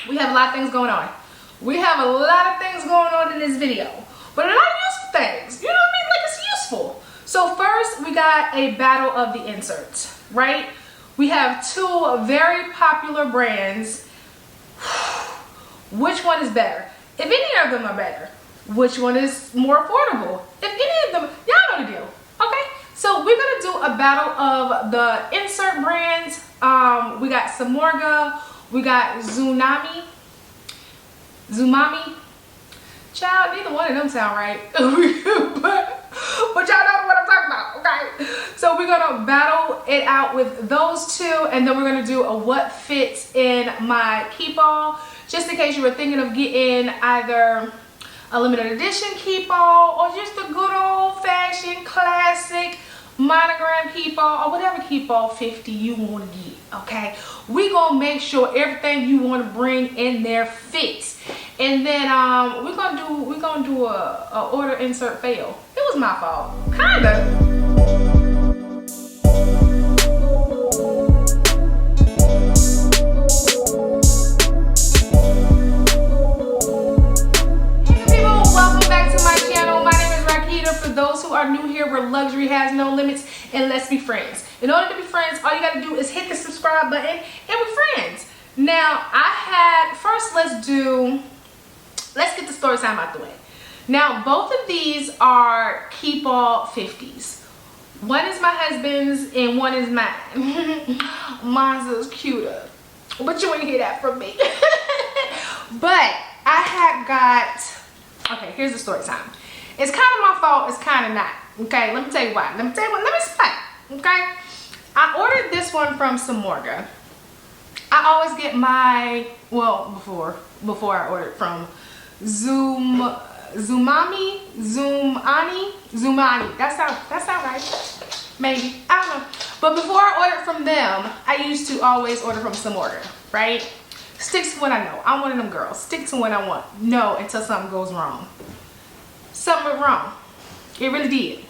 we have a lot of things going on. We have a lot of things going on in this video, but a lot of useful things. You know what I mean? Like, it's useful. So first, we got a battle of the inserts, right? We have two very popular brands. Which one is better? If any of them are better, which one is more affordable? If any of them, y'all know the deal, okay? So we're gonna do a battle of the insert brands. We got Samorga, we got Zoomoni. Child, neither one of them sound right. but y'all know what I'm talking about, okay? So we're gonna battle it out with those two, and then we're gonna do a what fits in my Keepall, just in case you were thinking of getting either a limited edition Keepall or just a good old-fashioned classic monogram Keepall or whatever Keepall 50 you want to get, okay? We gonna make sure everything you want to bring in there fits, and then we're gonna do a order insert fail. It was my fault, kinda. For those who are new here, where luxury has no limits, and let's be friends. In order to be friends, all you got to do is hit the subscribe button and we're friends. Now, let's get the story time out the way. Now, both of these are Keepall 50s. One is my husband's and one is mine. Mine's is cuter, but you ain't hear that from me. But I had got, okay, here's the story time. It's kind of my fault, it's kind of not, okay? Let me tell you why. Let me explain, okay? I ordered this one from Samorga. I always get my, well, before I ordered from Zoomoni. That sound right? Maybe, I don't know. But before I ordered from them, I used to always order from Samorga, right? Stick to what I know. I'm one of them girls. Stick to what I want. No, until something goes wrong. Something went wrong. It really did.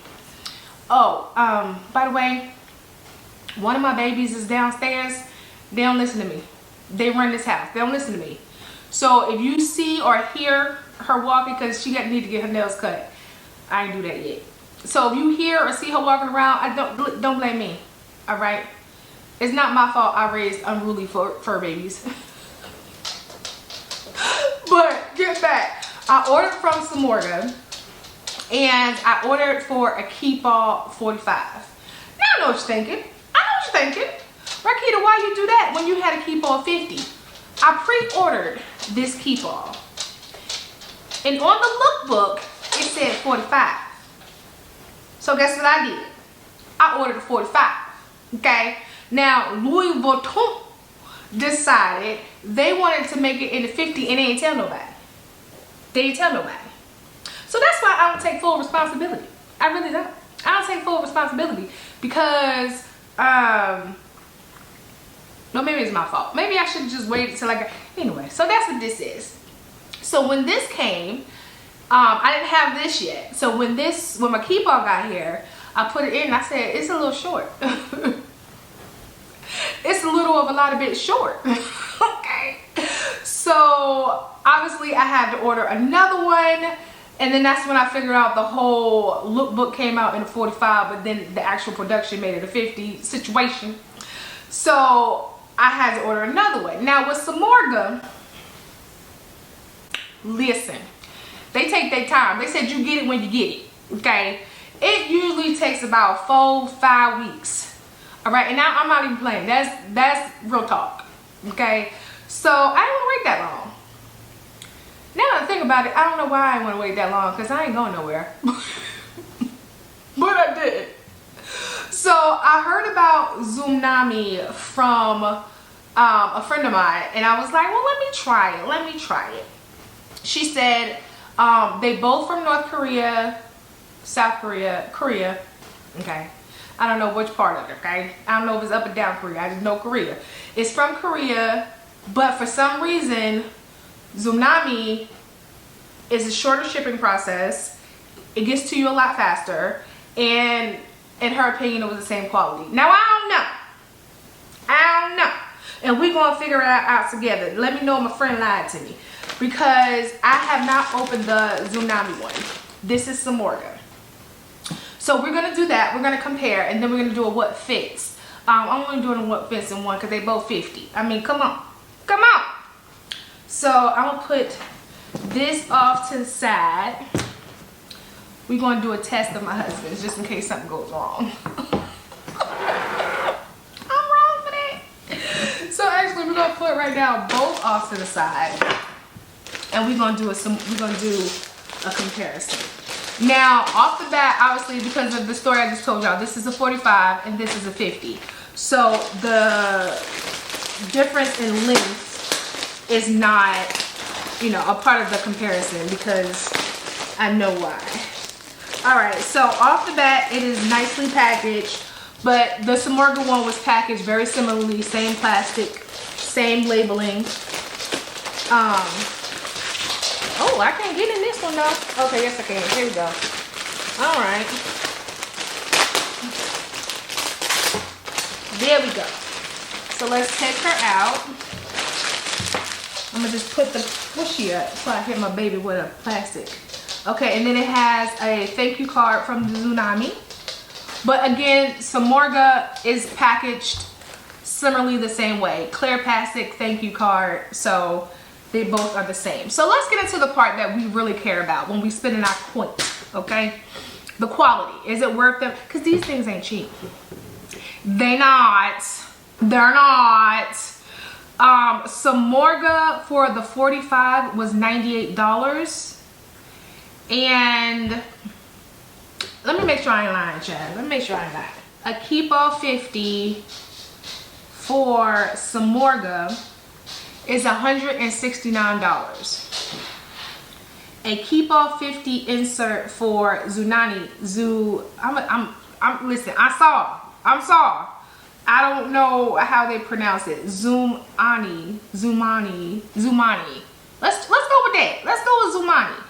Oh, by the way, one of my babies is downstairs. They don't listen to me. They run this house. They don't listen to me. So if you see or hear her walking, because she need to get her nails cut, I ain't do that yet. So if you hear or see her walking around, don't blame me. All right? It's not my fault I raised unruly fur babies. But get back. I ordered from Samorga. And I ordered for a Keepall 45. Now I know what you're thinking. Rakita, why you do that when you had a Keepall 50? I pre-ordered this Keepall. And on the lookbook, it said 45. So guess what I did? I ordered a 45. Okay? Now, Louis Vuitton decided they wanted to make it into 50 and they didn't tell nobody. So that's why I don't take full responsibility. I really don't. I don't take full responsibility because, no, maybe it's my fault. Maybe I should have just waited till I got, anyway, so that's what this is. So when this came, I didn't have this yet. So when my Keepall got here, I put it in and I said, it's a little short. It's a little of a lot of bit short. Okay. So obviously I had to order another one. And then that's when I figured out the whole lookbook came out in a 45, but then the actual production made it a 50 situation. So I had to order another one. Now with Samorga, listen, they take their time. They said you get it when you get it, okay? It usually takes about 4-5 weeks, all right? And now I'm not even playing. That's real talk, okay? So I didn't want to wait that long. Now that I think about it, I don't know why I want to wait that long, because I ain't going nowhere. But I did. So I heard about Zoomoni from a friend of mine, and I was like, well, let me try it. She said they both from North Korea, South Korea, okay? I don't know which part of it, okay? I don't know if it's up or down Korea. I just know Korea. It's from Korea, but for some reason, Zoomoni is a shorter shipping process. It gets to you a lot faster, and in her opinion, it was the same quality. Now, I don't know. And we're going to figure it out together. Let me know my friend lied to me. Because I have not opened the Zoomoni one. This is Samorga. So we're going to do that. We're going to compare. And then we're going to do a what fits. I'm only doing a what fits in one because they both 50. I mean, come on. Come on. So I'm going to put this off to the side. We're going to do a test of my husband's just in case something goes wrong. I'm wrong for that. So actually, we're going to put right now both off to the side. And we're going to do a comparison. Now, off the bat, obviously, because of the story I just told y'all, this is a 45 and this is a 50. So the difference in length is not, you know, a part of the comparison because I know why. Alright, so off the bat, it is nicely packaged, but the Samorga one was packaged very similarly, same plastic, same labeling. Oh, I can't get in this one though. Okay, yes I can. Here we go. Alright. There we go. So let's take her out. I'm gonna just put the squishy up so I hit my baby with a plastic. Okay, and then it has a thank you card from Zoomoni. But again, Samorga is packaged similarly the same way. Clear plastic thank you card. So they both are the same. So let's get into the part that we really care about when we spending our points, okay? The quality. Is it worth them? Because these things ain't cheap. They're not. Samorga for the 45 was $98. And let me make sure I ain't lying, Chad. Let me make sure I ain't lying. A Keepall 50 for Samorga is $169. A Keepall 50 insert for Zoomoni. Listen, I'm sorry. I don't know how they pronounce it. Zoomoni. Let's go with that. Let's go with Zoomoni.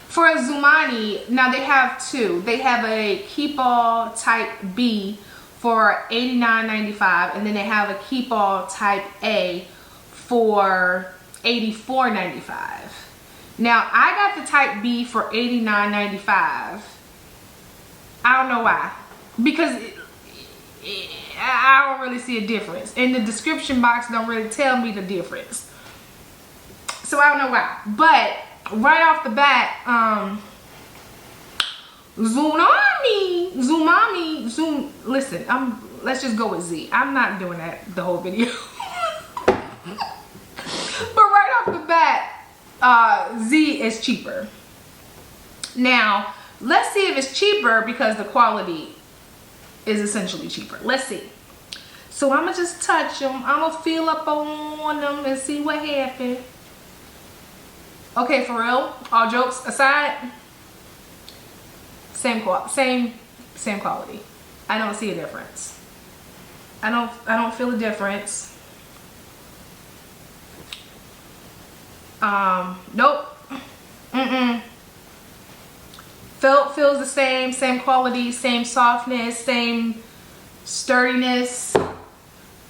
For a Zoomoni, now they have two. They have a Keepall Type B for $89.95, and then they have a Keepall Type A for $84.95. Now I got the Type B for $89.95. I don't know why, because I don't really see a difference, and the description box don't really tell me the difference. So I don't know why, but right off the bat, listen, let's just go with Z. I'm not doing that the whole video. But right off the bat, Z is cheaper. Now, let's see if it's cheaper because the quality is essentially cheaper. Let's see. So I'm gonna just touch them. I'm gonna feel up on them and see what happens. Okay, for real, all jokes aside, same quality. I don't see a difference. I don't feel a difference. Nope. Felt feels the same quality, same softness, same sturdiness.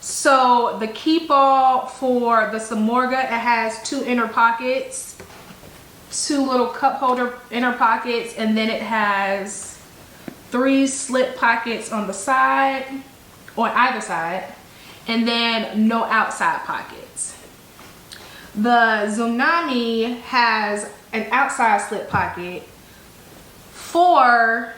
So the Keepall for the Samorga, it has two inner pockets, two little cup holder inner pockets, and then it has 3 slip pockets on the side, on either side, and then no outside pockets. The Zoomoni has an outside slip pocket, 4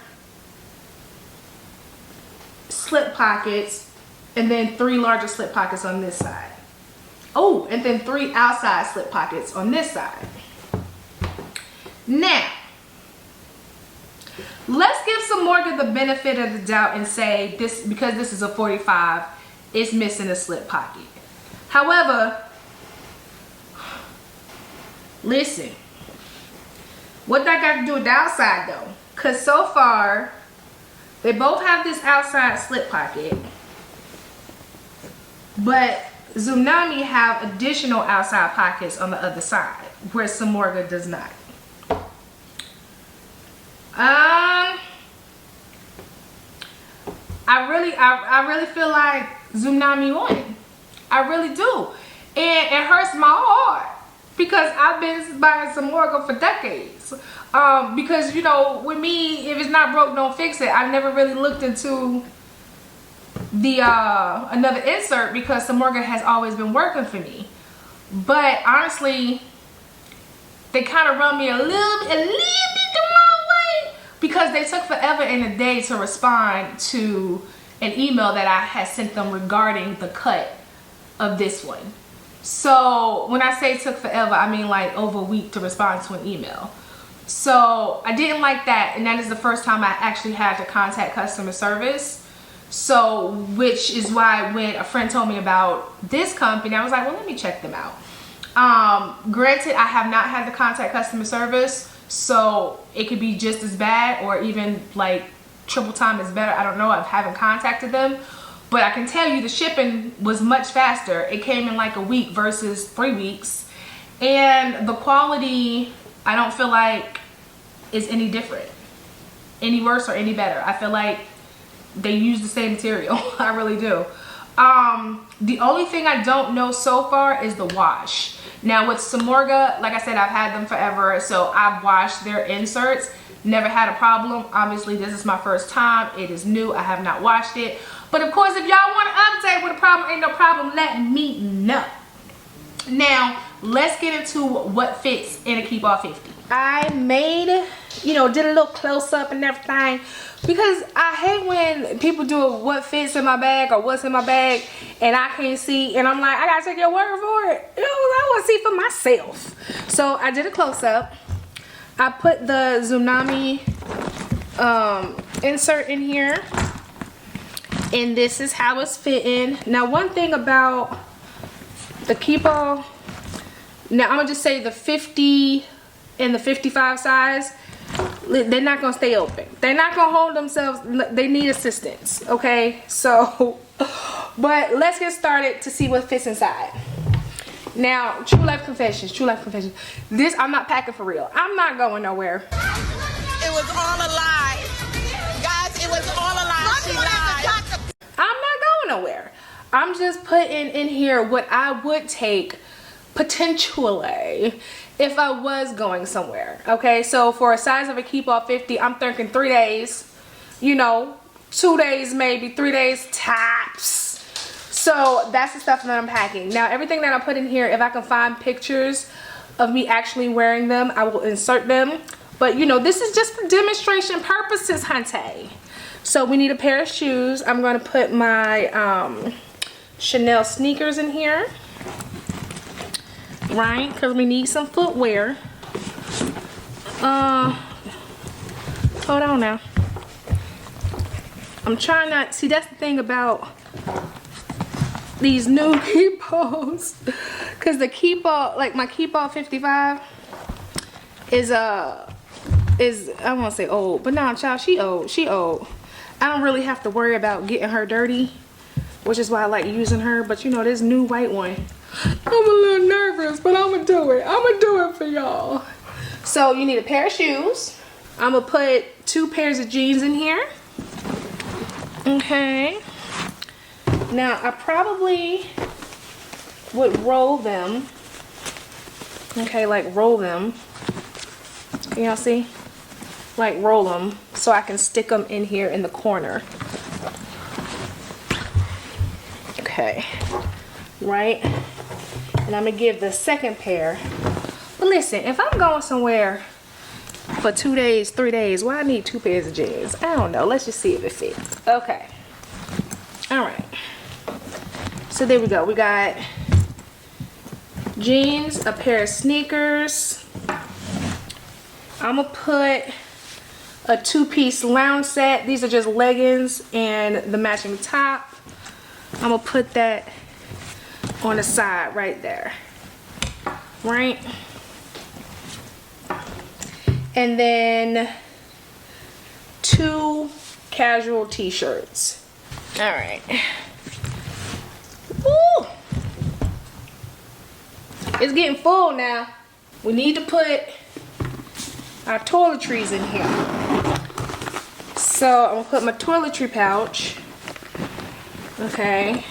slip pockets, and then 3 larger slip pockets on this side. Oh, and then 3 outside slip pockets on this side. Now, let's give Samorga the benefit of the doubt and say this, because this is a 45, it's missing a slip pocket. However, listen, what that got to do with the outside though? Because so far, they both have this outside slip pocket, but Zoomoni have additional outside pockets on the other side, where Samorga does not. I really feel like Zoomoni won. I really do. And it hurts my heart because I've been buying Samorga for decades. Because, you know, with me, if it's not broke, don't fix it. I've never really looked into the another insert because Samorga has always been working for me. But honestly, they kind of run me a little bit the wrong way because they took forever and a day to respond to an email that I had sent them regarding the cut of this one. So when I say took forever, I mean like over a week to respond to an email. So I didn't like that, and that is the first time I actually had to contact customer service. So, which is why when a friend told me about this company, I was like, well, let me check them out. Granted, I have not had to contact customer service, so it could be just as bad or even like triple time is better. I don't know. I haven't contacted them, but I can tell you the shipping was much faster. It came in like a week versus 3 weeks, and the quality, I don't feel like is any different, any worse or any better. I feel like they use the same material. I really do. The only thing I don't know so far is the wash. Now with Samorga, like I said, I've had them forever, so I've washed their inserts, never had a problem. Obviously this is my first time, it is new, I have not washed it. But of course, if y'all want to update with a problem, ain't no problem, let me know. Now let's get into what fits in a Keepall 50. I made, you know, did a little close up and everything because I hate when people do what fits in my bag or what's in my bag and I can't see, and I'm like, I gotta take your word for it. You know, I want to see for myself. So I did a close up. I put the Zoomoni insert in here, and this is how it's fitting. Now one thing about the Keepall, now I'm gonna just say the 50 and the 55 size, they're not gonna stay open. They're not gonna hold themselves. They need assistance, okay? So, but let's get started to see what fits inside. Now, true life confessions. This, I'm not packing for real. I'm not going nowhere. It was all a lie. Guys, it was all a lie. She lied. I'm not going nowhere. I'm just putting in here what I would take potentially if I was going somewhere. Okay, so for a size of a Keepall 50, I'm thinking 3 days, you know, 2 days maybe, 3 days tops. So that's the stuff that I'm packing. Now everything that I put in here, if I can find pictures of me actually wearing them, I will insert them. But you know, this is just for demonstration purposes, hunty. So we need a pair of shoes. I'm going to put my Chanel sneakers in here. Right, because we need some footwear. Hold on now. I'm trying not, see that's the thing about these new Keepalls, because the Keepall, like my Keepall 55 is I want to say old, but nah, child, she old. I don't really have to worry about getting her dirty, which is why I like using her. But you know, this new white one, I'm a little nervous, but I'm gonna do it. I'm gonna do it for y'all. So you need a pair of shoes. I'm gonna put 2 pairs of jeans in here. Okay. Now I probably would roll them. Okay, like roll them. Y'all see? Like roll them so I can stick them in here in the corner. Okay. Right? And I'm gonna give the second pair. But listen, if I'm going somewhere for 2 days, 3 days, why I need 2 pairs of jeans? I don't know. Let's just see if it fits. Okay. All right. So there we go. We got jeans, a pair of sneakers. I'm gonna put a 2-piece lounge set. These are just leggings and the matching top. I'm gonna put that on the side right there. Right? And then 2 casual t-shirts. All right. Woo! It's getting full now. We need to put our toiletries in here. So I'm gonna put my toiletry pouch. Okay,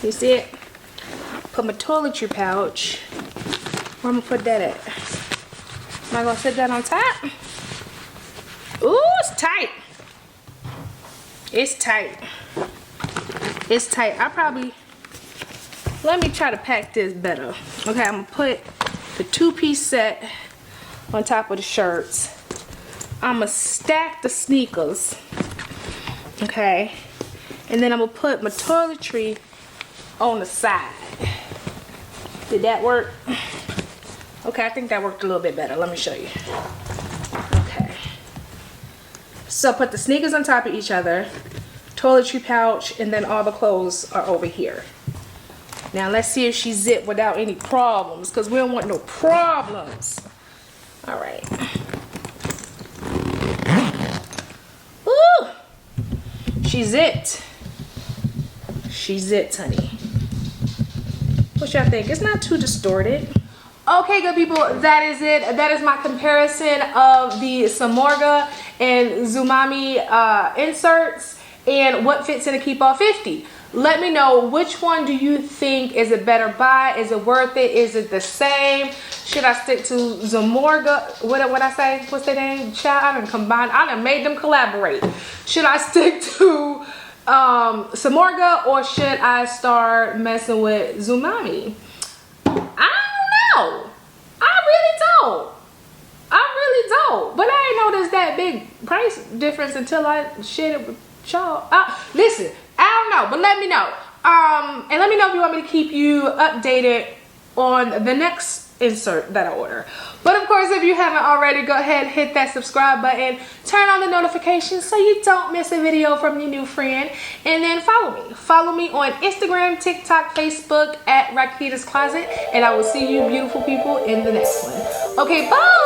you see it? put my toiletry pouch. Where I'm gonna put that at? Am I gonna sit that on top? Ooh, it's tight. It's tight. It's tight. Let me try to pack this better. Okay, I'm gonna put the 2-piece set on top of the shirts. I'm gonna stack the sneakers. Okay, and then I'm gonna put my toiletry on the side. Did that work? Okay, I think that worked a little bit better. Let me show you. Okay. So put the sneakers on top of each other, toiletry pouch, and then all the clothes are over here. Now let's see if she zipped without any problems, because we don't want no problems. All right. Woo! She zipped. She zipped, honey. What y'all think? It's not too distorted. Okay, good people, that is it. That is my comparison of the Samorga and Zoomoni inserts and what fits in a Keepall 50. Let me know, which one do you think is a better buy? Is it worth it? Is it the same? Should I stick to Samorga? What I say? What's their name? Child, I done combined. I done made them collaborate. Should I stick to Samorga, or should I start messing with Zoomoni? I don't know. I really don't. But I ain't noticed that big price difference until I shared it with y'all. Listen, I don't know, but let me know. And let me know if you want me to keep you updated on the next insert that I order. But of course, if you haven't already, go ahead and hit that subscribe button, turn on the notifications so you don't miss a video from your new friend, and then follow me on Instagram, TikTok, Facebook at Rakita's Closet, and I will see you beautiful people in the next one. Okay, bye.